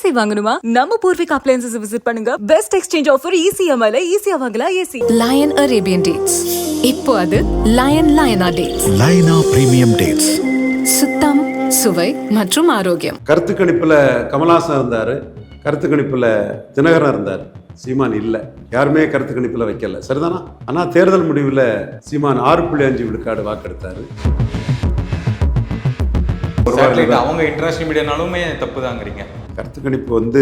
AC வாங்கணுமா? நம்ம Poorvika appliances visit பண்ணுங்க. பெஸ்ட் எக்ஸ்சேஞ்ச் ஆஃபர் ECMIல ஈஸியா வாங்கலாம் ஏசி. Lion Arabian dates. இப்போ அது லயனா டேட்ஸ். லயனா பிரீமியம் டேட்ஸ். சுத்தம், சுவை மற்றும் ஆரோக்கியம். கருத்து கணிப்புல கமல்ஹாசன் இருந்தாரு, கருத்து கணிப்புல தினகரன் இருந்தார். சீமான் இல்லை, யாருமே கருத்து கணிப்புல வைக்கல, சரிதானா? ஆனா தேர்தல் முடிவுல சீமான் 6.5 விழுக்காடு வாக்கெடுத்தாரு. அவங்க இன்டர்நேஷனல் மீடியானாலுமே தப்பு தாங்கிறீங்க. கருத்து கணிப்பு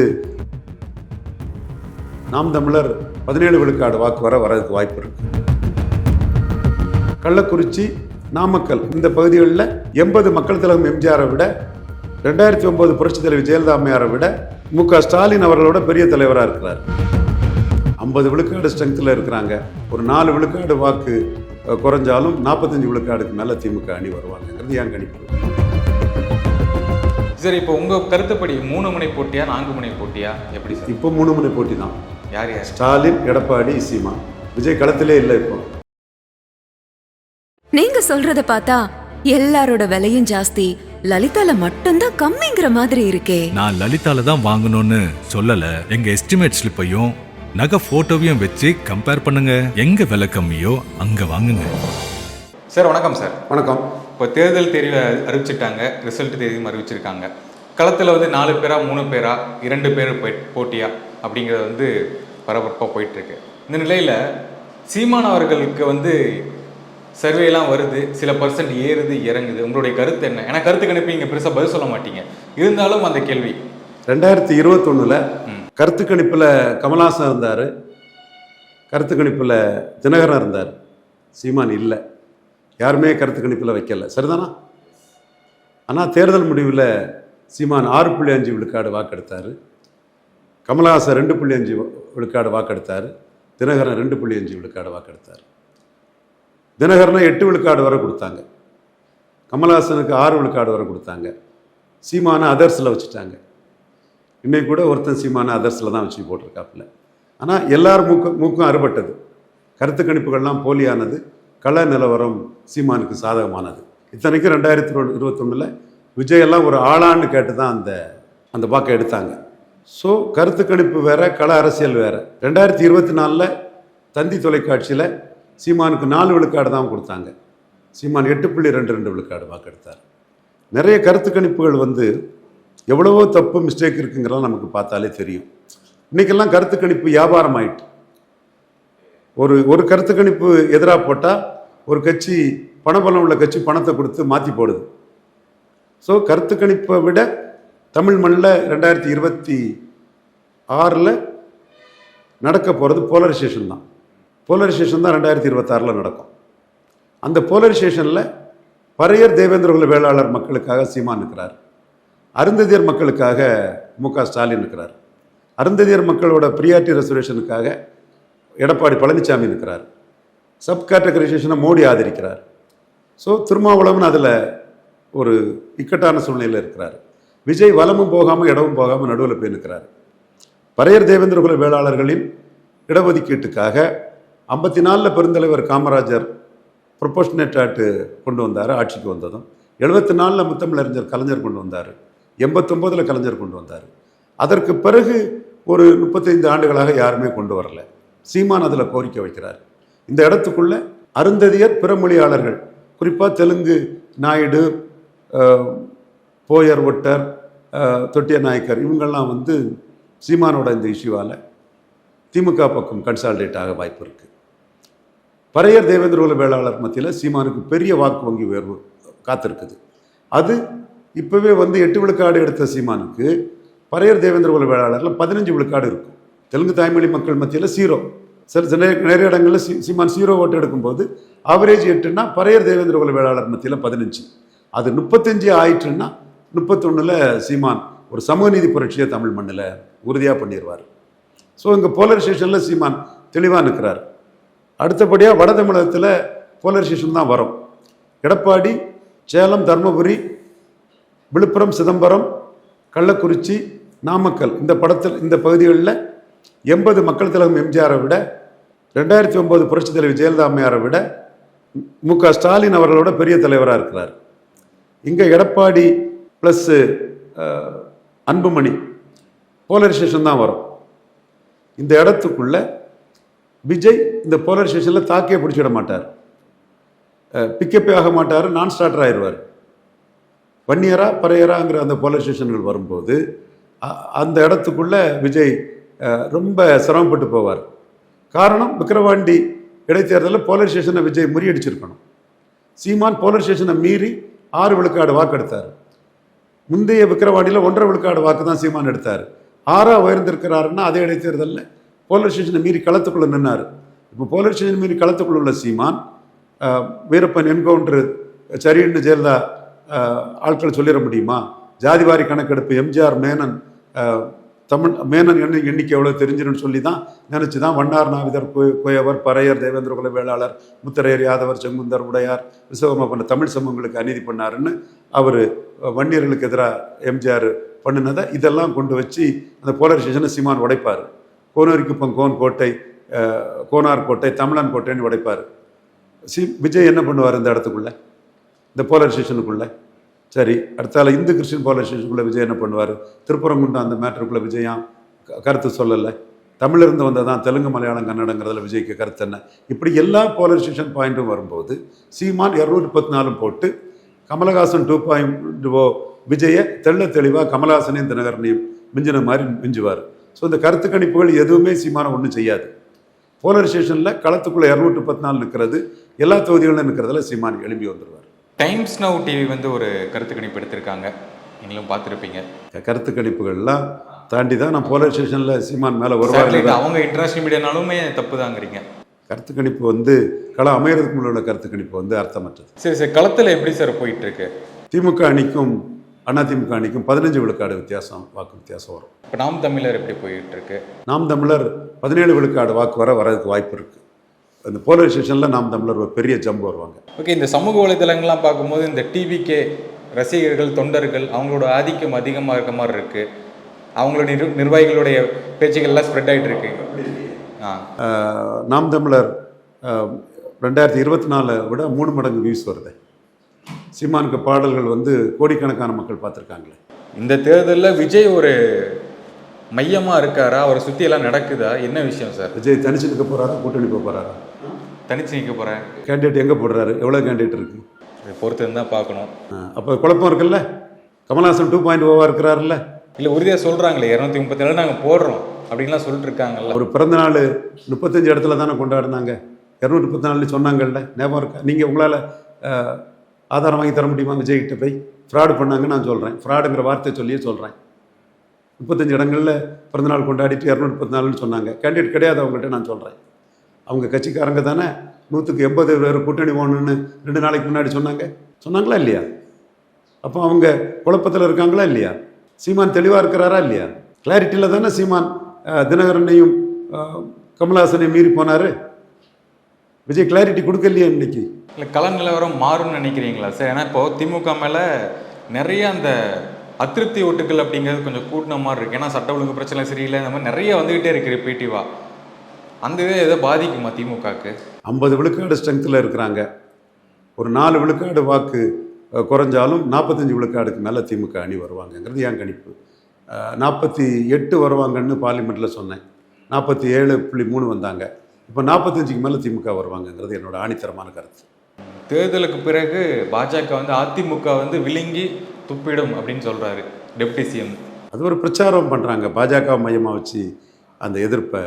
நாம் தமிழர் 17 விழுக்காடு வாக்கு வரதுக்கு வாய்ப்பு இருக்கு. கள்ளக்குறிச்சி, நாமக்கல் இந்த பகுதிகளில் 80 மக்கள் தலைவர் எம்ஜிஆரை விட 2009 புரட்சித் தலைவர் ஜெயலலிதா அம்மையாரை விட MK ஸ்டாலின் அவர்களோட பெரிய தலைவராக இருக்கிறார். 50 விழுக்காடு ஸ்ட்ரென்த்தில் இருக்கிறாங்க. ஒரு 4 விழுக்காடு வாக்கு குறைஞ்சாலும் 45 விழுக்காடுக்கு மேலே திமுக அணி வருவாங்கிறது என் கணிப்பு. சரி, இப்போ உங்க கருத்துப்படி 3 முனை போட்டியா 4 முனை போட்டியா எப்படி சார்? இப்போ 3 முனை போட்டி தான். யார்? ஸ்டாலின், எடப்பாடி, சீமான். விஜய் களத்திலே இல்லை. இப்போ நீங்க சொல்றத பார்த்தா எல்லாரோட விலையும் ஜாஸ்தி, லலிதால மட்டும்தான் கம்மிங்கிற மாதிரி இருக்கே. நான் லலிதால தான் வாங்கணும்னு சொல்லல. எங்க எஸ்டிமேட் ஸ்லிப்பையும் நகை போட்டோவையும் வச்சு கம்பேர் பண்ணுங்க. எங்க விலை கம்மியோ அங்க வாங்குங்க. சார் வணக்கம். சார் வணக்கம். இப்போ தேர்தல் தேர்வு அறிவிச்சிட்டாங்க, ரிசல்ட் தேதியும் அறிவிச்சிருக்காங்க. களத்தில் 4 பேரா 3 பேரா 2 பேர் போட்டியா அப்படிங்கிறது பரபரப்பாக போயிட்டுருக்கு. இந்த நிலையில் சீமான் அவர்களுக்கு சர்வேலாம் வருது, சில பர்சன்ட் ஏறுது இறங்குது. உங்களுடைய கருத்து என்ன? ஏன்னா கருத்து கணிப்பு இங்கே பெருசாக பதில் சொல்ல மாட்டீங்க, இருந்தாலும் அந்த கேள்வி. 2021 கருத்து கணிப்பில் கமல்ஹாசன் இருந்தார், கருத்து கணிப்பில் தினகரன் இருந்தார். சீமான் இல்லை, யாருமே கருத்து கணிப்பில் வைக்கல, சரிதானா? ஆனால் தேர்தல் முடிவில் சீமான் 6.5 விழுக்காடு வாக்கெடுத்தார், கமல்ஹாசன் 2.5 விழுக்காடு வாக்கெடுத்தார், தினகரன் 2.5 விழுக்காடு வாக்கெடுத்தார். தினகரனை 8 விழுக்காடு வரை கொடுத்தாங்க, கமல்ஹாசனுக்கு 6 விழுக்காடு வரை கொடுத்தாங்க. சீமானை அதர்ஸில் வச்சுட்டாங்க. இன்னைக்கு கூட ஒருத்தன் சீமானை அதர்ஸில் தான் வச்சு போட்டிருக்காப்புல. ஆனால் எல்லார் மூக்கும் அறுபட்டது. கருத்து கணிப்புகள்லாம் போலியானது, கள நிலவரம் சீமானுக்கு சாதகமானது. இத்தனைக்கும் 2021 விஜயெல்லாம் ஒரு ஆளான்னு கேட்டு தான் அந்த வாக்கை எடுத்தாங்க. ஸோ கருத்து கணிப்பு வேற, கள அரசியல் வேற. 2024 தந்தி தொலைக்காட்சியில் சீமானுக்கு 4 விழுக்காடு தான் கொடுத்தாங்க, சீமான் 8.22 விழுக்காடு வாக்கெடுத்தார். நிறைய கருத்து கணிப்புகள் எவ்வளவோ தப்பு மிஸ்டேக் இருக்குங்கிறதெல்லாம் நமக்கு பார்த்தாலே தெரியும். இன்றைக்கெல்லாம் கருத்து கணிப்பு வியாபாரம் ஆயிட்டு. ஒரு கருத்து கணிப்பு எதிராக போட்டால் ஒரு கட்சி, பணபலம் உள்ள கட்சி பணத்தை கொடுத்து மாற்றி போடுது. ஸோ கருத்து கணிப்பை விட தமிழ் மண்ணில் 2026 நடக்க போகிறது போலரைசேஷன் தான். போலரைசேஷன் தான் 2026 நடக்கும். அந்த போலரைசேஷனில் பறையர் தேவேந்திரகுல வேளாளர் மக்களுக்காக சீமான் இருக்கிறார், அருந்ததியர் மக்களுக்காக MK ஸ்டாலின் இருக்கிறார், அருந்ததியர் மக்களோட ப்ரியாரிட்டி ரெசர்வேஷனுக்காக எடப்பாடி பழனிசாமி இருக்கிறார், சப் கேட்டகரைசேஷனை மோடி ஆதரிக்கிறார். ஸோ திருமாவளவன் அதில் ஒரு இக்கட்டான சூழ்நிலையில் இருக்கிறார். விஜய் வலமும் போகாமல் இடமும் போகாமல் நடுவில் போய் நிற்கிறார். பறையர் தேவேந்திரகுல வேளாளர்களின் இடஒதுக்கீட்டுக்காக 54 பெருந்தலைவர் காமராஜர் ப்ரொபோஷனேட் ஆக்ட் கொண்டு வந்தார். ஆட்சிக்கு வந்ததும் 74 முத்தமிழறிஞர் கலைஞர் கொண்டு வந்தார், 89 கலைஞர் கொண்டு வந்தார். அதற்கு பிறகு ஒரு 35 ஆண்டுகளாக யாருமே கொண்டு வரல. சீமான் அதில் கோரிக்கை வைக்கிறார். இந்த இடத்துக்குள்ள அருந்ததியர் பிற மொழியாளர்கள், குறிப்பாக தெலுங்கு, நாயுடு, போயர், ஒட்டர், தொட்டிய நாயக்கர், இவங்கெல்லாம் சீமானோட இந்த இஷ்யூவால் திமுக பக்கம் கன்சால்டேட் ஆக வாய்ப்பு இருக்குது. பறையர் தேவேந்திரகுல வேளாளர் மத்தியில் சீமானுக்கு பெரிய வாக்கு வங்கி உயர்வு காத்திருக்குது. அது இப்போவே 8 விழுக்காடு எடுத்த சீமானுக்கு பறையர் தேவேந்திரகுல வேளாளரில் 15 விழுக்காடு இருக்கும். தெலுங்கு தாய்மொழி மக்கள் மத்தியில் 0. நிறைய இடங்களில் சீமான் 0 ஓட்டு எடுக்கும்போது ஆவரேஜ் 8ன்னா பறையர் தேவேந்திரகுல வேளாளர் மத்தியில் 15. அது 35 ஆயிற்றுன்னா 31 சீமான் ஒரு சமூக நீதி புரட்சியை தமிழ் மண்ணில் உறுதியாக பண்ணிடுவார். ஸோ இங்கே போலரைசேஷனில் சீமான் தெளிவாக நிற்கிறார். அடுத்தபடியாக வட தமிழகத்தில் போலரைசேஷன் தான் வரும். எடப்பாடி சேலம், தர்மபுரி, விழுப்புரம், சிதம்பரம், கள்ளக்குறிச்சி, நாமக்கல் இந்த பகுதிகளில் 80 மக்கள் தலைவர் எம்ஜிஆரை விட 2009 புரட்சித் தலைவர் ஜெயலலிதா அம்மையாரை விட MK ஸ்டாலின் அவர்களோட பெரிய தலைவராக இருக்கிறார். இங்கே எடப்பாடி ப்ளஸ் அன்புமணி போலரைசேஷன் தான் வரும். இந்த இடத்துக்குள்ள விஜய் இந்த போலரைசேஷனில் தாக்கே பிடிச்சிட மாட்டார், பிக்கப்பே ஆக மாட்டார், நான் ஸ்டார்டர் ஆயிடுவார். வன்னியரா பறையராங்கிற அந்த போலரைசேஷன்கள் வரும்போது அந்த இடத்துக்குள்ள விஜய் ரொம்ப சிரமப்பட்டு போவார். காரணம், விக்கிரவாண்டி இடைத்தேர்தலில் போலரைசேஷனை விஜய் முறியடிச்சிருக்கணும். சீமான் போலரைசேஷனை மீறி 6 விழுக்காடு வாக்கு எடுத்தார். முந்தைய விக்கிரவாண்டியில் 1.5 விழுக்காடு வாக்கு தான் சீமான் எடுத்தார். 6 உயர்ந்திருக்கிறாருன்னா அதே இடைத்தேர்தலில் போலரைசேஷனை மீறி களத்துக்குள்ள நின்னார். இப்போ போலரைசேஷன் மீறி களத்துக்குள்ள உள்ள சீமான் வீரப்பன் என்கவுண்டர் சரின்னு ஜெயலலிதா ஆட்கள் சொல்லிட முடியுமா? ஜாதிவாரி கணக்கெடுப்பு எம்ஜிஆர் மேனன் மேனன் எண்ணிக்கை எவ்வளோ தெரிஞ்சிருன்னு சொல்லி தான் நினச்சி தான் வண்ணார் நாவிதர் குயவர் பறையர் தேவேந்திர குல வேளாளர் முத்தரையர் யாதவர் செங்குந்தர் உடையார் விஸ்வகர்மா பண்ண தமிழ் சமூகங்களுக்கு அநீதி பண்ணாருன்னு அவர் வன்னியர்களுக்கு எதிராக எம்ஜிஆர் பண்ணினதை இதெல்லாம் கொண்டு வச்சு அந்த போலரைசேஷனை சீமான் உடைப்பார். கோனூரிக்குப்பம் கோட்டை, கோனார் கோட்டை, தமிழன் கோட்டைன்னு உடைப்பார். விஜய் என்ன பண்ணுவார் இந்த இடத்துக்குள்ள, இந்த போலரைசேஷனுக்குள்ள? சரி, அடுத்தால இந்து கிறிஸ்டின் போலரைசேஷனுக்குள்ள விஜய் என்ன பண்ணுவார்? திருப்பரங்குன்றம் அந்த மேட்டருக்குள்ள விஜயா கருத்து சொல்லலை. தமிழிலிருந்து வந்ததான் தெலுங்கு மலையாளம் கன்னடங்கிறதுல விஜய்க்கு கருத்து என்ன? இப்படி எல்லா போலரைசேஷன் பாயிண்ட்டும் வரும்போது சீமான் 214 போட்டு கமலஹாசன் 2.0 விஜயை தெளிவாக கமலஹாசனையும் தினகரனையும் மிஞ்சின மாதிரி மிஞ்சுவார். ஸோ இந்த கருத்து கணிப்புகள் எதுவுமே சீமானை ஒன்றும் செய்யாது. போலரைசேஷனில் களத்துக்குள்ளே 214 நிற்கிறது, எல்லா தொகுதிகளும் நிற்கிறதுல சீமான் எழுப்பி வந்துடுவார். டைம்ஸ் நவ் டிவி வந்து ஒரு கருத்து கணிப்பு எடுத்திருக்காங்க, நீங்களும் பார்த்துருப்பீங்க. கருத்து கணிப்புகள்லாம் தாண்டி தான் நான் போலரைசேஷனில் சீமான் மேலே வருவாங்க. அவங்க இன்டர்நேஷனல் மீடியானாலுமே தப்பு தாங்கிறீங்க. கருத்து கணிப்பு வந்து களம் அமைகிறதுக்கு முன்னாடி உள்ள கருத்து கணிப்பு வந்து அர்த்தமற்றது. சரி, களத்தில் எப்படி சார் போயிட்டு இருக்கு? திமுக அணிக்கும் அதிமுக அணிக்கும் 15 விழுக்காடு வாக்கு வித்தியாசம் வரும். இப்போ நாம் தமிழர் எப்படி போயிட்டு இருக்கு? நாம் தமிழர் 17 விழுக்காடு வாக்கு வரதுக்கு வாய்ப்பு இருக்கு. அந்த போலரைசேஷனில் நாம் தமிழர் ஒரு பெரிய ஜம்ப் வருவாங்க. ஓகே, இந்த சமூக வலைதளங்கள்லாம் பார்க்கும்போது இந்த டிவிகே ரசிகர்கள் தொண்டர்கள் அவங்களோட ஆதிக்கம் அதிகமாக இருக்க மாதிரி இருக்கு. அவங்களுடைய நிர்வாகிகளுடைய பேச்சுகள்லாம் ஸ்ப்ரெட் ஆகிட்டு இருக்கு. நாம் தமிழர் 2024 விட 3 மடங்கு வியூஸ் வருது. சீமானுக்கு பாடல்கள் வந்து கோடிக்கணக்கான மக்கள் பார்த்துருக்காங்களே. இந்த தேர்தலில் விஜய் ஒரு மையமாக இருக்காரா? அவரை சுற்றி எல்லாம் நடக்குதா? என்ன விஷயம் சார்? விஜய் தனிச்சு நிற்க போகிறாரா, கூட்டணி போக போகிறாரா? தனிச்சு நிற்க போகிறேன். கேண்டிடேட் எங்கே போடுறாரு, எவ்வளோ கேண்டிடேட் இருக்குது, இதை பொறுத்து தான் பார்க்கணும். அப்போ குழப்பம் இருக்குல்ல. கமல்ஹாசன் 2.0 இருக்கிறாருல்ல. இல்லை, உறுதியாக சொல்கிறாங்களே 237 நாங்கள் போடுறோம் அப்படின்லாம் சொல்லிட்டு இருக்காங்கல்ல. ஒரு பிறந்த நாள் 35 இடத்துல தானே கொண்டாடினாங்க, 234 சொன்னாங்கல்ல, ஞாபகம் இருக்கா? நீங்கள் உங்களால் ஆதாரம் வாங்கி தர முடியுமா? விஜய்கிட்ட போய் ஃப்ராடு பண்ணாங்கன்னு நான் சொல்கிறேன், ஃப்ராடுங்கிற வார்த்தையை சொல்லியே சொல்கிறேன். 35 இடங்களில் பிறந்தநாள் கொண்டாடிட்டு 234 சொன்னாங்க. கேண்டிடேட் கிடையாது அவங்கள்ட்ட நான் சொல்கிறேன். அவங்க கட்சிக்காரங்க தானே 180 பேர் கூட்டணி போகணுன்னு 2 நாளைக்கு முன்னாடி சொன்னாங்களா இல்லையா? அப்போ அவங்க குழப்பத்தில் இருக்காங்களா இல்லையா? சீமான் தெளிவாக இருக்கிறாரா இல்லையா? கிளாரிட்டியில் தானே சீமான் தினகரனையும் கமல்ஹாசனையும் மீறி போனார். விஜய் கிளாரிட்டி கொடுக்கலையா இன்னைக்கு? இல்லை, கள நிலவரம் மாறும்னு நினைக்கிறீங்களா சார்? ஏன்னா இப்போ திமுக மேலே நிறைய அந்த அதிருப்தி ஓட்டுகள் அப்படிங்கிறது கொஞ்சம் கூட்டின மாதிரி இருக்குது. ஏன்னா சட்ட ஒழுங்கு பிரச்சனை சரியில்லை, இந்த மாதிரி நிறைய வந்துக்கிட்டே இருக்குது ரிப்பீட்டிவா. அந்த இதை எதை பாதிக்குமா திமுகவுக்கு? 50 விழுக்காடு ஸ்ட்ரென்த்தில் இருக்கிறாங்க. ஒரு 4 விழுக்காடு வாக்கு குறைஞ்சாலும் 45 விழுக்காடுக்கு மேலே திமுக அணி வருவாங்கங்கிறது என் கணிப்பு. 48 வருவாங்கன்னு பார்லிமெண்ட்டில் சொன்னேன். 47.3 வந்தாங்க. இப்போ 45க்கு மேலே திமுக வருவாங்கங்கிறது என்னோட ஆணித்தரமான கருத்து. தேர்தலுக்கு பிறகு பாஜக வந்து அதிமுக வந்து விழுங்கி துப்பிடும் அப்படின்னு சொல்கிறாரு டெப்டி சிஎம். அது ஒரு பிரச்சாரம் பண்ணுறாங்க, பாஜக மையமாக வச்சு அந்த எதிர்ப்பை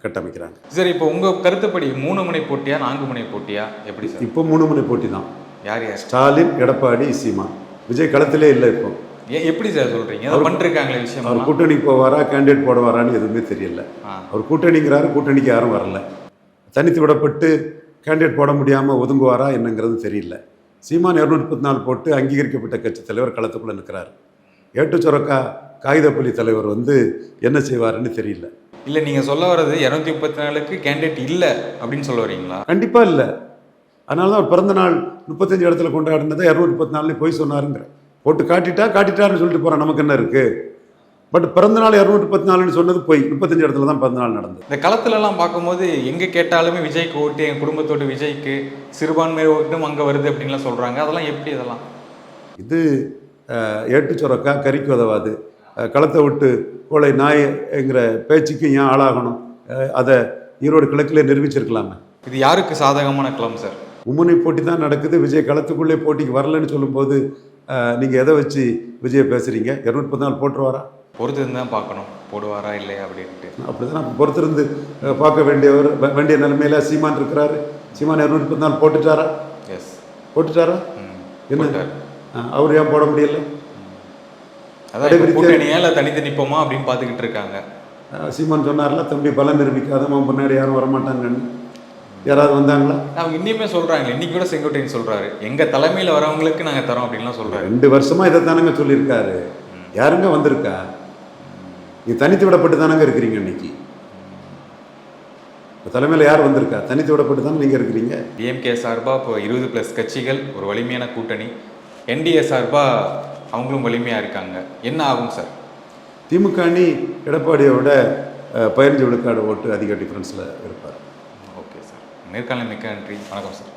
கட்டமைக்கிறாங்க. சரி, இப்போ உங்கள் கருத்துப்படி 3 முனை போட்டியா 4 முனை போட்டியா எப்படி சார்? இப்போ 3 முனை போட்டி தான். யார்? ஸ்டாலின், எடப்பாடி, சீமான். விஜய் களத்திலே இல்லை. இப்போ எப்படி சார் சொல்கிறீங்க? அவர் பண்ணிருக்காங்களே விஷயம். அவர் கூட்டணிக்கு போவாரா, கேண்டிடேட் போட வரான்னு எதுவுமே தெரியல. அவர் கூட்டணிங்கிறாரு, கூட்டணிக்கு யாரும் வரல. தனித்து விடப்பட்டு கேண்டிடேட் போட முடியாமல் ஒதுங்குவாரா என்னங்கிறது தெரியல. சீமான் 234 போட்டு அங்கீகரிக்கப்பட்ட கட்சி தலைவர் களத்துக்குள்ளே நிற்கிறார். ஏட்டு சுரக்கா காகிதப்புலி தலைவர் வந்து என்ன செய்வாருன்னு தெரியல. இல்லை, நீங்கள் சொல்ல வர்றது 234க்கு கேண்டிடேட் இல்லை அப்படின்னு சொல்ல வரீங்களா? கண்டிப்பாக இல்லை. அதனால தான் அவர் பிறந்த நாள் 35 இடத்துல கொண்டாடினதை 234 போய் சொன்னாருங்கிற. போட்டு காட்டிட்டாருன்னு சொல்லிட்டு போகிறேன், நமக்கு என்ன இருக்குது? பட் பிறந்தநாள் 234 சொன்னது போய் 35 இடத்துல தான் பிறந்தநாள் நடந்தது. இந்த களத்துலலாம் பார்க்கும்போது எங்கே கேட்டாலுமே விஜய்க்கு ஓட்டு, என் குடும்பத்தோடு விஜய்க்கு சிறுபான்மை ஓட்டும் அங்கே வருது அப்படின்லாம் சொல்கிறாங்க. அதெல்லாம் எப்படி? இதெல்லாம் இது ஏட்டு சுரக்கா கறிக்கு உதவாது. களத்தை விட்டு கோழை நாய்ங்கிற பேச்சுக்கு ஏன் ஆளாகணும்? அதை ஈரோடு கிழக்கிலே நிரூபிச்சிருக்கலாமே. இது யாருக்கு சாதகமான களம் சார்? மும்முனை போட்டி தான் நடக்குது. விஜய் களத்துக்குள்ளே போட்டிக்கு வரலன்னு சொல்லும்போது நீங்கள் எதை வச்சு விஜய் பேசுகிறீங்க? 214 போட்டுருவாரா? பொறுத்து தான் பார்க்கணும் போடுவாரா இல்லையா அப்படின்ட்டு. அப்படி தான் பொறுத்திருந்து பார்க்க வேண்டிய நிலைமையில சீமான் இருக்கிறாரு. சீமான் 214 போட்டுட்டாரா? எஸ், போட்டுட்டாரா? என்ன அவர் ஏன் போட முடியல? அதான் கூட்டணியா இல்லை தனித்து நிற்போமா அப்படின்னு பார்த்துக்கிட்டு இருக்காங்க. சீமான் சொன்னார்ல, தம்பி பலம் நிரூபிக்காதமா முன்னாடி யாரும் வரமாட்டாங்கன்னு. யாராவது வந்தாங்களா? அவங்க இன்னுமே சொல்றாங்க. இன்னைக்கு கூட செங்கோட்டையன் சொல்றாரு, எங்க தலைமையில் வரவங்களுக்கு நாங்கள் தரோம் அப்படின்லாம் சொல்றாரு. 2 வருஷமா இதை தானங்க சொல்லியிருக்காரு. யாருங்க வந்திருக்கா? நீ தனித்து விடப்பட்டு தானங்க இருக்கிறீங்க. இன்னைக்கு தலைமையில் யார் வந்திருக்கா? தனித்து விடப்பட்டு தானே நீங்கள் இருக்கிறீங்க. டிஎம்கே சார்பாக இப்போ 20+ கட்சிகள், ஒரு வலிமையான கூட்டணி. என்டிஏ சார்பாக அவங்களும் வலிமையாக இருக்காங்க. என்ன ஆகும் சார்? திமுக அணி எடப்பாடியோட 15 விழுக்காடு ஓட்டு அதிக டிஃப்ரென்ஸில் இருப்பார். ஓகே சார், நேர்காணல் மிக்க நன்றி. வணக்கம் சார்.